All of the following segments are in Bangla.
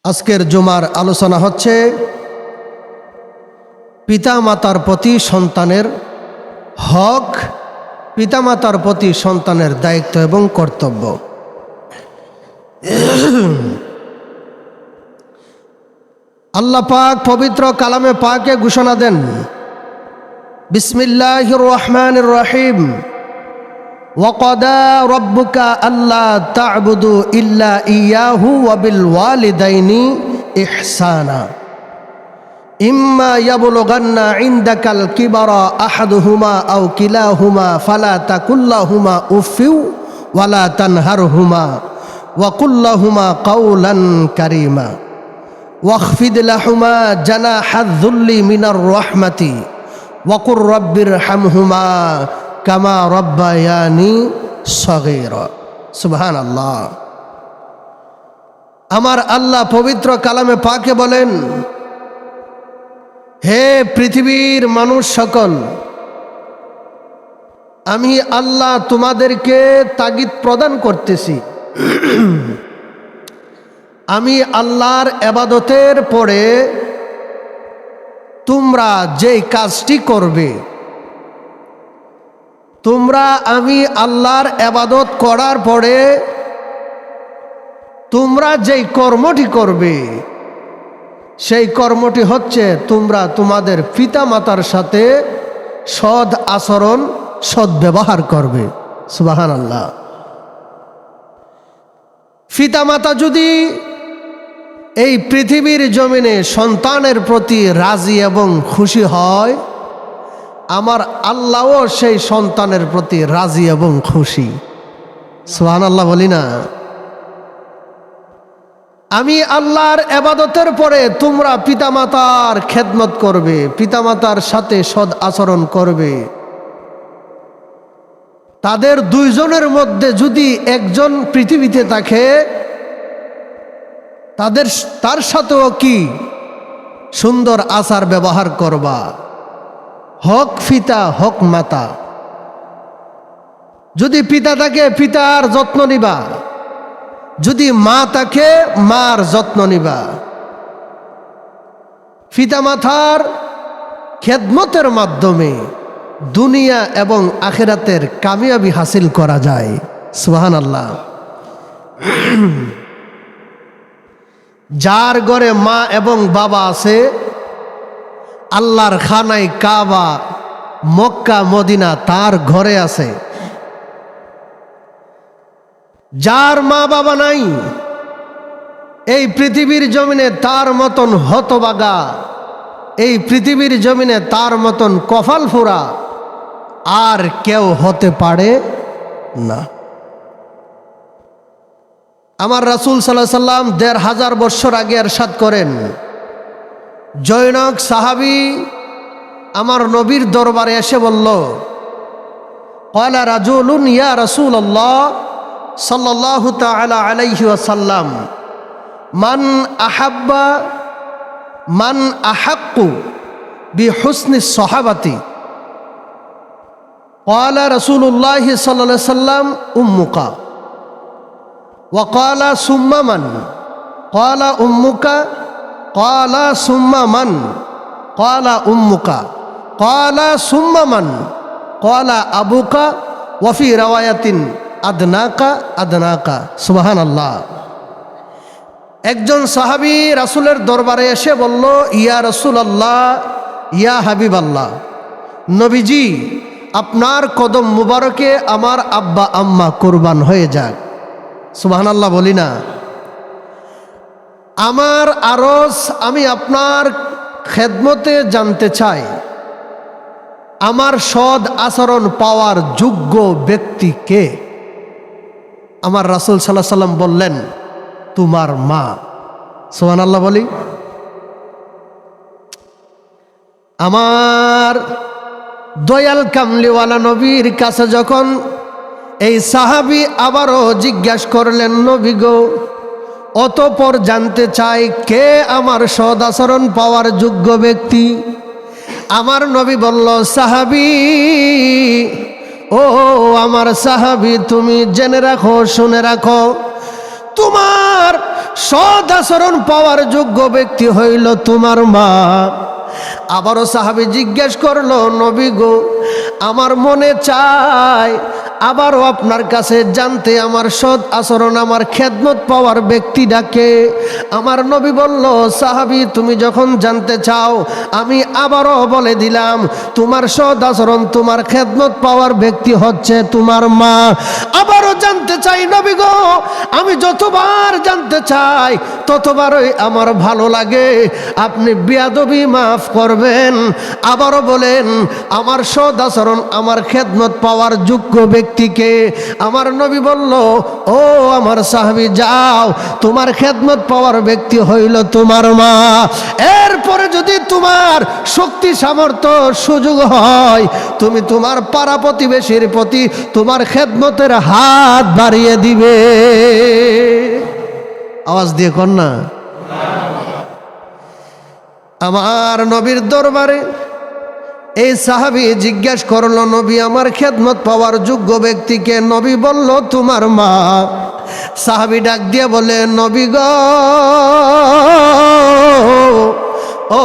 আজকের জুমার আলোচনা হচ্ছে পিতামাতার প্রতি সন্তানের হক, পিতামাতার প্রতি সন্তানের দায়িত্ব এবং কর্তব্য। আল্লাহ পাক পবিত্র কালামে পাকে ঘোষণা দেন, বিসমিল্লাহির রহমানির রহিম, ওয়াকাদা রাব্বুকা আল্লা তা'বুদু ইল্লা ইয়াহু ওয়া বিল ওয়ালিদাইনি ইহসানা ইম্মা ইয়াবলুগান্না ইনদাকাল কিবারা আহাদুহুমা আও কিলাহুমা ফালা তাকুল্লাহুমা উফিউ ওয়ালা তানহারহুমা ওয়া কুল্লাহুমা কাওলান কারীমা ওয়াখফিদ লাহুমা জানাহায যুল্লি মিনার রাহমাতি ওয়া কুর রাব্বিরহামহুমা কামা রাব্বায়ানি সগীরা। সুবহানাল্লাহ। আমার আল্লাহ পবিত্র কালামে পাকে বলেন, হে পৃথিবীর মানুষ সকল, আমি আল্লাহ তোমাদেরকে তাগিদ প্রদান করতেছি, আমি আল্লাহর ইবাদতের পরে তোমরা যেই কাজটি করবে, তোমরা আমি আল্লাহর ইবাদত করার পরে তোমরা যেই কর্মটি করবে সেই কর্মটি হচ্ছে তোমরা তোমাদের পিতামাতার সাথে সৎ আচরণ, সৎ ব্যবহার করবে। সুবহানাল্লাহ। পিতামাতা যদি এই পৃথিবীর জমিনে সন্তানের প্রতি রাজি এবং খুশি হয়, আমার আল্লাহও সেই সন্তানের প্রতি রাজি এবং খুশি। সুবহানাল্লাহ বলি না? আমি আল্লাহর ইবাদতের পরে তোমরা পিতামাতার খেদমত করবে, পিতামাতার সাথে সৎ আচরণ করবে। তাদের দুইজনের মধ্যে যদি একজন পৃথিবীতে থাকে, তার সাথেও কি সুন্দর আচার ব্যবহার করবা। হক পিতা, হক মাতা। যদি পিতা থাকে পিতার যত্ন নিবা, যদি মা থাকে মার যত্ন নিবা। পিতামাতার খেদমতের মাধ্যমে দুনিয়া এবং আখিরাতের কামিয়াবি হাসিল করা যায়। সুবহানাল্লাহ। যার ঘরে মা এবং বাবা আছে, আল্লাহর খানায় কাবা, মক্কা মদিনা তার ঘরে আছে। যার মা বাবা নাই, এই পৃথিবীর জমিনে তার মতন হতভাগা, এই পৃথিবীর জমিনে তার মতন কপাল ফোড়া আর কেউ হতে পারে না। আমার রাসূল সাল্লাল্লাহু আলাইহি সাল্লাম ১৫০০ বছর আগে ইরশাদ করেন, জনৈক সাহাবী আমার নবীর দরবারে এসে বলল, ক্বালা রাজুলুন ইয়া রাসূলুল্লাহ সাল্লাল্লাহু তাআলা আলাইহি ওয়াসাল্লাম, মান আহাক্কু বিহুসনি সাহাবাতি? ক্বালা রাসূলুল্লাহ সাল্লাল্লাহু আলাইহি ওয়াসাল্লাম উম্মুকা। ওয়া ক্বালা সুম্মা মান? ক্বালা উম্মুকা। ক্বালা সুম্মা মান? ক্বালা উম্মুকা। ক্বালা সুম্মা মান? ক্বালা আবুকা। ওয়া ফি রাওয়ায়াতিন আদনাকা আদনাকা। সুবহানাল্লাহ। একজন সাহাবী রাসূলের দরবারে এসে বলল, ইয়া রাসূলুল্লাহ, ইয়া হাবিবাল্লাহ, নবীজি আপনার কদম মুবারকে আমার আব্বা আম্মা কুরবান হয়ে যাক। সুবহানাল্লাহ বলি না? আমার আরজ, আমি আপনার খেদমতে জানতে চাই, আমার সৎ আচরণ পাওয়ার যোগ্য ব্যক্তি কে? আমার রাসূল সাল্লাল্লাহু আলাইহি সাল্লাম বললেন, তোমার মা। সুবহানাল্লাহ বলি? আমার দয়াল কামলিওয়ালা নবীর কাছে যখন এই সাহাবী আবারও জিজ্ঞাসা করলেন, নবী গো, অতঃপর জানতে চাই কে আমার সৎ আচরণ পাওয়ার যোগ্য ব্যক্তি? আমার নবী বলল, সাহাবী, ও আমার সাহাবী, তুমি জেনে রাখো, শুনে রাখো, তোমার সৎ আচরণ পাওয়ার যোগ্য ব্যক্তি হইল তোমার মা। আবারও সাহাবী জিজ্ঞেস করলো, নবী গো, আমার মনে চায় আবারও আপনার কাছে জানতে, আমার সৎ আচরণ, আমার খেদমত পাওয়ার ব্যক্তিটাকে। আমার নবী বলল, সাহাবী তুমি যখন জানতে চাও আমি আবারও বলে দিলাম, তোমার সৎ আচরণ, তোমার খেদমত পাওয়ার ব্যক্তি হচ্ছে তোমার মা। আবারও জানতে চাই নবী গো, আমি যতবার জানতে চাই ততবারই আমার ভালো লাগে, আপনি বেয়াদবি মাফ করবেন। আবারও বলেন, আমার সৎ আচরণ, আমার খেদমত পাওয়ার যোগ্য ব্যক্তিকে। আমার নবী বলল, ও আমার সাহাবী, যাও, তোমার খেদমত পাওয়ার ব্যক্তি হইল তোমার মা। এরপরে যদি তোমার শক্তি, সামর্থ্য, সুযোগ হয়, তুমি তোমার পাড়া প্রতিবেশীর প্রতি তোমার খেদমতের হাত বাড়িয়ে দিবে। আওয়াজ দিয়ে কর না। আমার নবীর দরবারে এই সাহাবী জিজ্ঞেস করলো, নবী আমার খেদমত পাওয়ার যোগ্য ব্যক্তিকে? নবী বলল, তোমার মা। সাহাবী ডাক দিয়ে বলে, নবী গো, ও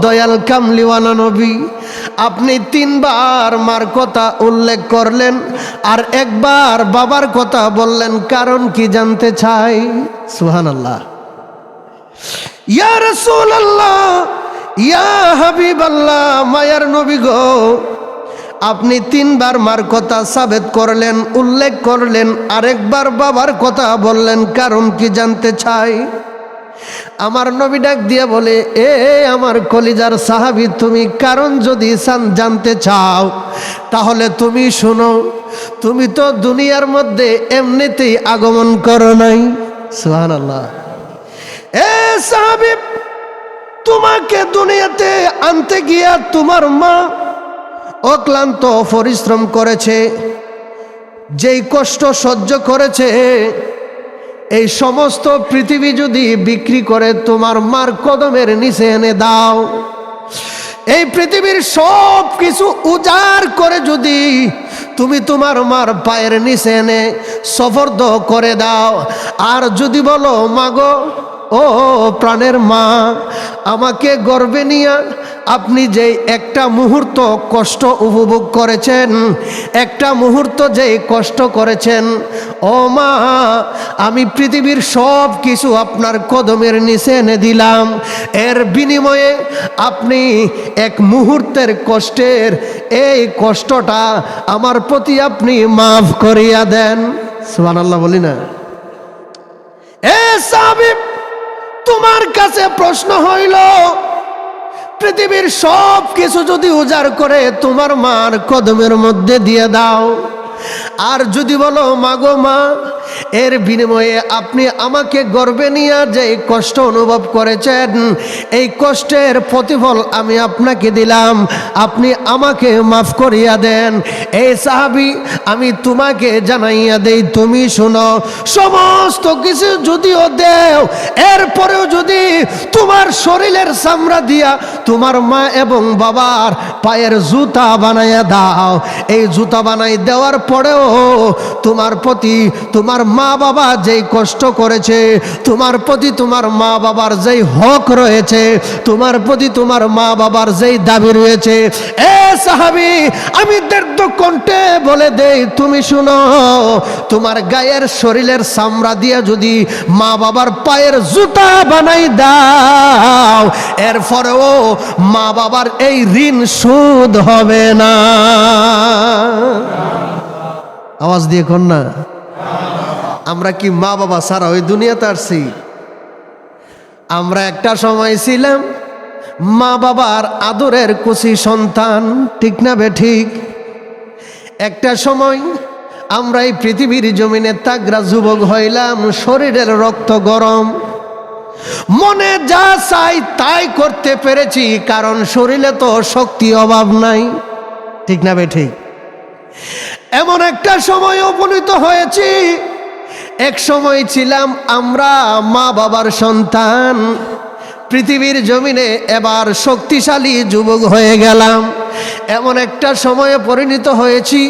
দয়াল কামলিওয়ালা নবী, আপনি 3 বার মার কথা উল্লেখ করলেন আর 1 বার বাবার কথা বললেন, কারণ কি জানতে চাই? সুবহানাল্লাহ। ইয়া রাসূলুল্লাহ, ইয়া হাবিবাল্লাহ, মায়ার নবী গো, আপনি 3 বার মার কথা সাবেত করলেন, উল্লেখ করলেন, আরেকবার বাবার কথা বললেন, কারণ কি জানতে চাই? আমার নবী ডাক দিয়ে বলে, এ আমার কলিজার সাহাবী, তুমি কারণ যদি জানতে চাও তাহলে তুমি শোনো। তুমি তো দুনিয়ার মধ্যে এমনিতেই আগমন করো নাই। সুবহানাল্লাহ। এ সাহাবী, তোমাকে দুনিয়াতে আনতে গিয়া তোমার মা অক্লান্ত পরিশ্রম করেছে, যেই কষ্ট সহ্য করেছে, এই সমস্ত পৃথিবী যদি বিক্রি করে তোমার মার কদমের নিচে এনে দাও, এই পৃথিবীর সব কিছু উজাড় করে যদি তুমি তোমার মার পায়ের নিচে এনে সফর্দ করে দাও, আর যদি বলো, মাগো, ও প্রাণের মা, আমাকে গর্বে নিয়ে আপনি যে একটা মুহূর্ত কষ্ট উপভোগ করেছেন, একটা মুহূর্ত যে কষ্ট করেছেন, ও মা, আমি পৃথিবীর সব কিছু আপনার কদমের নিচে এনে দিলাম, এর বিনিময়ে আপনি 1 মুহূর্তের কষ্টের এই কষ্টটা আমার প্রতি আপনি মাফ করিয়া দেন। সুবহানাল্লাহ বলি না? এ সাহাবী, তোমার কাছে প্রশ্ন হইল, পৃথিবীর সব কিছু যদি উজাড় করে তোমার মার কদমের মধ্যে দিয়ে দাও, আর যদি বলো, মাগো মা, এর বিনিময়ে আপনি আমাকে গর্বে নিয়ে যে কষ্ট অনুভব করেছেন, এই কষ্টের প্রতিফল আমি আপনাকে দিলাম, আপনি আমাকে মাফ করিয়া দেন। এই সাহাবী, আমি তোমাকে জানাইয়া দেই, তুমি শোনো, সমস্ত কিছু যদিও দেও, এরপরেও যদি তোমার শরীরের চামড়া দিয়া তোমার মা এবং বাবার পায়ের জুতা বানাইয়া দাও, এই জুতা বানাই দেওয়ার পরেও তোমার প্রতি তোমার মা বাবা যেই কষ্ট করেছে, তোমার প্রতি তোমার মা বাবার যেই হক রয়েছে, তোমার প্রতি তোমার মা বাবার যেই দাবি রয়েছে, এ সাহাবী, আমি দৃঢ় কণ্ঠে বলে দেই, তুমি শুনো, তোমার গায়ের শরীরের চামড়া দিয়ে যদি মা বাবার পায়ের জুতা বানাই দাও, এরপরেও মা বাবার এই ঋণ শোধ হবে না। আওয়াজ দিয়ে কোন না? আমরা কি মা বাবা ছাড়া ওই দুনিয়াতে আসছি? আমরা একটা সময় ছিলাম মা বাবার আদরের কুচি সন্তান, ঠিক না বেঠিক? একটা সময় আমরা এই পৃথিবীর জমিনে তাগড়া যুবক হইলাম, শরীরের রক্ত গরম, মনে যা চাই তাই করতে পেরেছি, কারণ শরীরে তো শক্তি অভাব নাই, ঠিক না বেঠিক? এমন একটা সময় উপনীত হয়েছি, এক সময় ছিলাম আমরা মা বাবার সন্তান, পৃথিবীর জমিনে এবার শক্তিশালী যুবক হয়ে গেলাম, এমন একটা সময়ে পরিণত হয়েছি,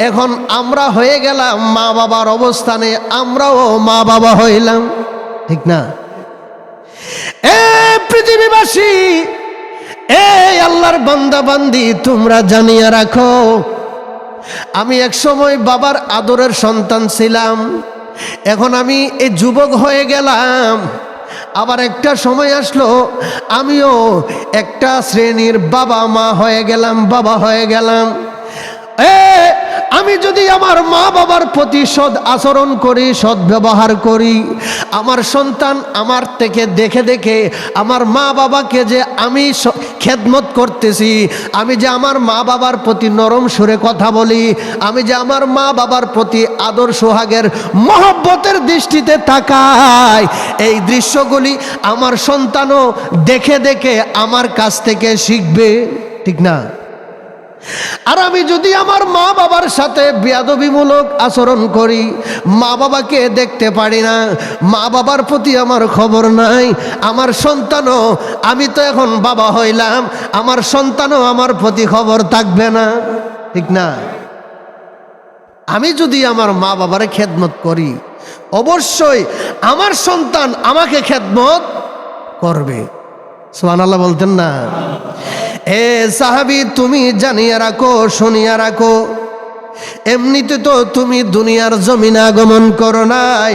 এখন আমরা হয়ে গেলাম মা বাবার অবস্থানে, আমরাও মা বাবা হইলাম, ঠিক না? এ পৃথিবীবাসী, এই আল্লাহর বান্দা বান্দি, তোমরা জানিয়ে রাখো, আমি এক সময় বাবার আদরের সন্তান ছিলাম, এখন আমি এই যুবক হয়ে গেলাম। আবার একটা সময় আসলো আমিও একটা শ্রেণীর বাবা হয়ে গেলাম। আমি যদি আমার মা বাবার প্রতি সৎ আচরণ করি, সৎ ব্যবহার করি, আমার সন্তান আমার থেকে দেখে দেখে আমার মা বাবাকে যে আমি খেদমত করতেছি, আমি যে আমার মা বাবার প্রতি নরম সুরে কথা বলি, আমি যে আমার মা বাবার প্রতি আদর সোহাগের মহব্বতের দৃষ্টিতে তাকাই, এই দৃশ্যগুলি আমার সন্তানও দেখে দেখে আমার কাছ থেকে শিখবে, ঠিক না? আর আমি যদি আমার মা বাবার সাথে বেয়াদবিমূলক আচরণ করি, মা বাবাকে দেখতে পারি না, মা বাবার প্রতি আমার খবর নাই, আমার সন্তানও, আমি তো এখন বাবা হইলাম, আমার সন্তানও আমার প্রতি খবর থাকবে না, ঠিক না? আমি যদি আমার মা বাবার খেদমত করি, অবশ্যই আমার সন্তান আমাকে খেদমত করবে। সুবহানাল্লাহ বলতেন না? এ সাহাবী, তুমি জানিয়ে রাখো, শুনিয়া রাখো, এমনিতে তো তুমি দুনিয়ার জমিনে আগমন করো নাই,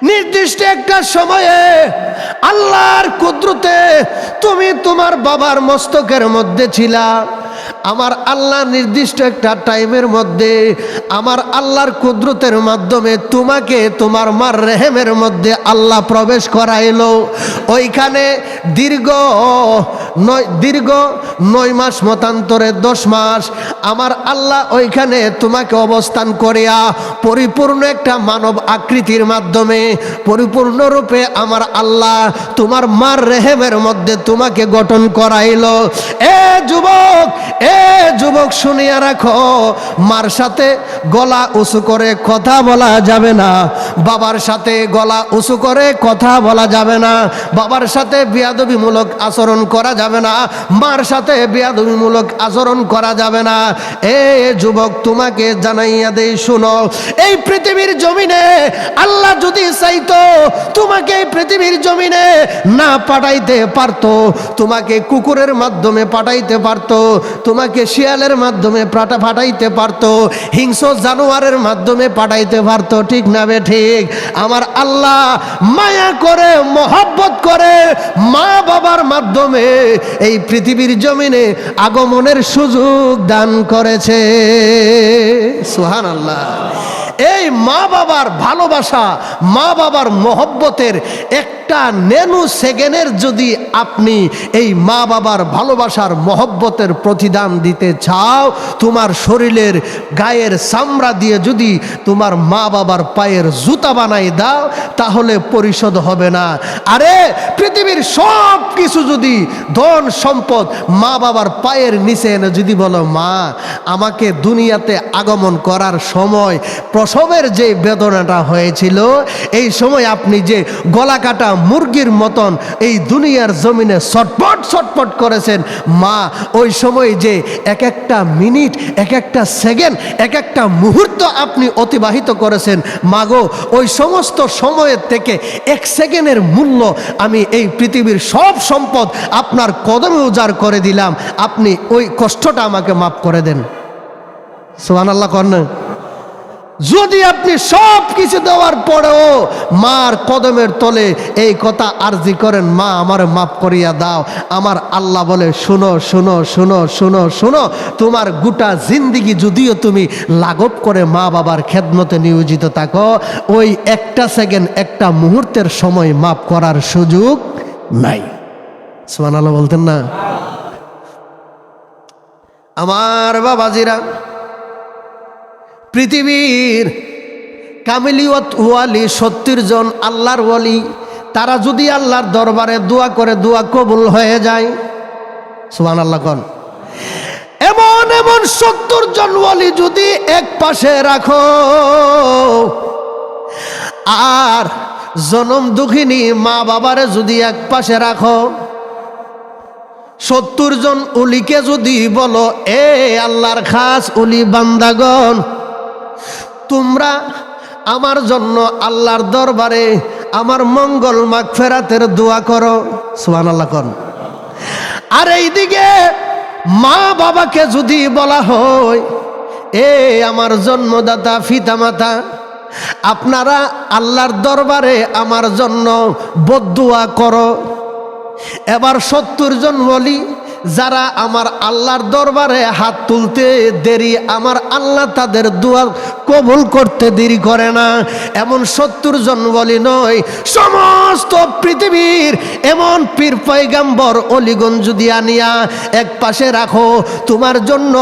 নির্দিষ্ট একটা সময়ে আল্লাহর কুদরতে তুমি তোমার বাবার মস্তকের মধ্যে ছিলা। আমার আল্লাহ নির্দিষ্ট একটা টাইমের মধ্যে আমার আল্লাহর কুদরতের মাধ্যমে তোমাকে তোমার মার রেহেমের মধ্যে আল্লাহ প্রবেশ করাইলো। ওইখানে দীর্ঘ 9 মাস মতান্তরে 10 মাস আমার আল্লাহ ওইখানে তোমাকে অবস্থান করিয়া পরিপূর্ণ একটা মানব আকৃতির মাধ্যমে পরিপূর্ণরূপে আমার আল্লাহ তোমার মার রেহেমের মধ্যে তোমাকে গঠন করাইলো। এ যুবক শুনিয়া রাখো, মার সাথে গলা উঁচু করে কথা বলা যাবে না, বাবার সাথে গলা উঁচু করে কথা বলা যাবে না, বাবার সাথে বেয়াদবিমূলক আচরণ করা যাবে না, মার সাথে বেয়াদবিমূলক আচরণ করা যাবে না। এ যুবক, তোমাকে জানাইয়া দেই, শুনো, এই পৃথিবীর জমিনে আল্লাহ যদি চাইতো তোমাকে এই পৃথিবীর জমিনে না পাঠাইতে পারতো, তোমাকে কুকুরের মাধ্যমে পাঠাইতে পারতো, তোমাকে শিয়ালের মাধ্যমে পাঠাইতে পারতো, হিংস্র জানোয়ারের মাধ্যমে পাঠাইতে পারতো, ঠিক না বে ঠিক? আমার আল্লাহ মায়া করে, মহব্বত করে মা বাবার মাধ্যমে এই পৃথিবীর জমিনে আগমনের সুযোগ দান করেছে। সুবহানাল্লাহ। এই মা বাবার ভালোবাসা, মা বাবার মহব্বতের একটা ন্যানো সেকেন্ডের যদি আপনি এই মা বাবার ভালোবাসার মহব্বতের প্রতিদান দিতে চাও, তোমার শরীরের গায়ের চামড়া দিয়ে যদি তোমার মা বাবার পায়ের জুতা বানাই দাও, তাহলে পরিশোধ হবে না। আরে পৃথিবীর সব কিছু যদি, ধন সম্পদ মা বাবার পায়ের নিচে এনে যদি বলো, মা আমাকে দুনিয়াতে আগমন করার সময় প্রসবের যে বেদনাটা হয়েছিল, এই সময় আপনি যে গলা কাটা মুরগির মতন এই দুনিয়ার জমিনে ছটফট করেছেন, মা ওই সময় যে এক একটা মিনিট, এক একটা সেকেন্ড, এক একটা মুহূর্ত আপনি অতিবাহিত করেছেন, মাগো ওই সমস্ত সময়ের থেকে 1 সেকেন্ডের মূল্য আমি এই পৃথিবীর সব সম্পদ আপনার কদমে উজাড় করে দিলাম, আপনি ওই কষ্টটা আমাকে মাফ করে দেন। সুবহানাল্লাহ করেন। যদি আপনি সব কিছু দেওয়ার পরেও মার কদমের তলে এই কথা আরজি করেন, মা আমার মাফ করিয়া দাও, আমার আল্লাহ বলে, শুনো শুনো শুনো শুনো শুনো, তোমার গোটা জিন্দিগি যদিও তুমি লাঘব করে মা বাবার খেদমতে নিয়োজিত থাকো, ওই একটা সেকেন্ড, একটা মুহূর্তের সময় মাফ করার সুযোগ নাই। সুবহানাল্লাহ বলতেন না? আমার বাবাজিরা, পৃথিবীর কামিলিয়ত ওয়ালি 70 জন আল্লাহর ওয়ালি, তারা যদি আল্লাহর দরবারে দোয়া করে, দোয়া কবুল হয়ে যায়। সুবহানাল্লাহ কোন। এমন 70 জন ওয়ালি যদি এক পাশে রাখো, আর জনম দুঃখিনী মা বাবারে যদি এক পাশে রাখো, 70 জন উলিকে যদি বলো, এ আল্লাহর খাস উলি বান্দাগণ, তোমরা আমার জন্য আল্লাহর দরবারে আমার মঙ্গল মাগফিরাতের দোয়া করো। সুবহানাল্লাহ কোন। আর এইদিকে মা বাবাকে যদি বলা হয়, এ আমার জন্মদাতা পিতামাতা, আপনারা আল্লাহর দরবারে আমার জন্য বদদুয়া করো। এবার 70 জন ওলি যারা আমার আল্লাহর দরবারে হাত তুলতে দেরি, আমার আল্লাহ তাদের দোয়া কবুল করতে দেরি করে না। এমন 70 জন ওলি নয়, সমস্ত পৃথিবীর এমন পীর পয়গাম্বর অলিগণ যদি আনিয়া এক পাশে রাখো তোমার জন্য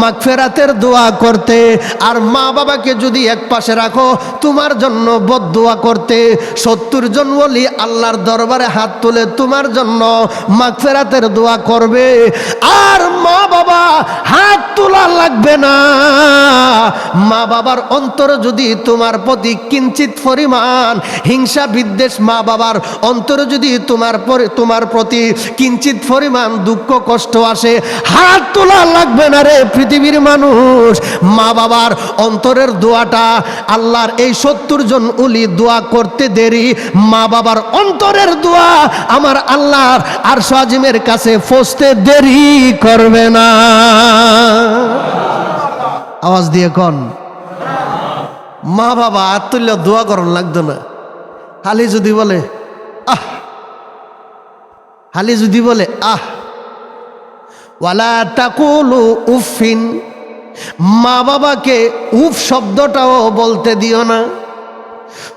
মাগফিরাতের দোয়া করতে, আর মা বাবাকে যদি এক পাশে রাখো তোমার জন্য বদদুয়া করতে, 70 জন ওলি আল্লাহর দরবারে হাত তুলে তোমার জন্য মাগফিরাতের দোয়া করবে। আর মা বাবা হাত তোলা লাগবে না। মা বাবার অন্তর যদি তোমার প্রতি কিঞ্চিত পরিমাণ হিংসা বিদ্বেষ, মা বাবার অন্তর যদি তোমার প্রতি কিঞ্চিত পরিমাণ দুঃখ কষ্ট আসে, হাত তোলা লাগবে না রে পৃথিবীর মানুষ। মা বাবার অন্তরের দোয়াটা আল্লাহর এই 70 জন ওলি দোয়া করতে দেরি, মা বাবার অন্তরের দোয়া আমার আল্লাহর আরশ আজিমের কাছে পৌঁছতে দেরি করবে না। আওয়াজ দিয়ে কোন। মা বাবা হাত তুললে দোয়া করন লাগতো না। খালি যদি বলে আহ, খালি যদি বলে আহ, ওয়ালা তাকুলু উফিন, মা বাবাকে উফ শব্দটাও বলতে দিও না।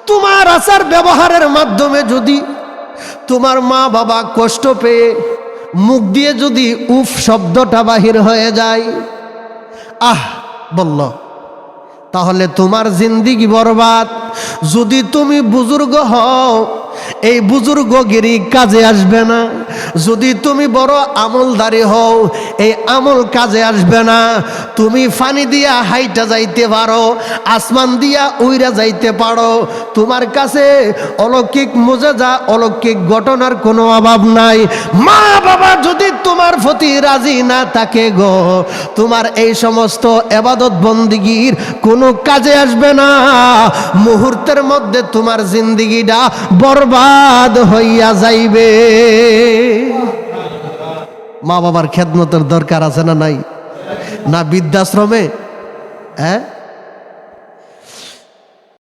তোমার আচার ব্যবহারের মাধ্যমে যদি তোমার মা বাবা কষ্ট পেয়ে মুখ দিয়ে যদি উফ শব্দটা বাহির হয়ে যায়, আহ বলল, তাহলে তোমার জিন্দিগি বরবাদ। যদি তুমি বুজুর্গ হও এই বুজুর্গগিরি কাজে আসবে না। যদি তুমি বড় আমলদারি হও এই আমল কাজে আসবে না। তুমি ফানি দিয়া হাইটা যাইতে পারো, আসমান দিয়া উইরা যাইতে পারো, তোমার কাছে অলৌকিক মুজিজা অলৌকিক ঘটনার কোনো অভাব নাই। মা বাবা যদি তোমার প্রতি রাজি না থাকে গো, তোমার এই সমস্ত ইবাদত বন্দিগির কোনো কাজে আসবে না। মুহূর্তের মধ্যে তোমার জিন্দিগিটা বরবাদ হইয়া যাইবে। মা বাবার খেদমতের দরকার আছে না নাই? না বৃদ্ধাশ্রমে, হ্যাঁ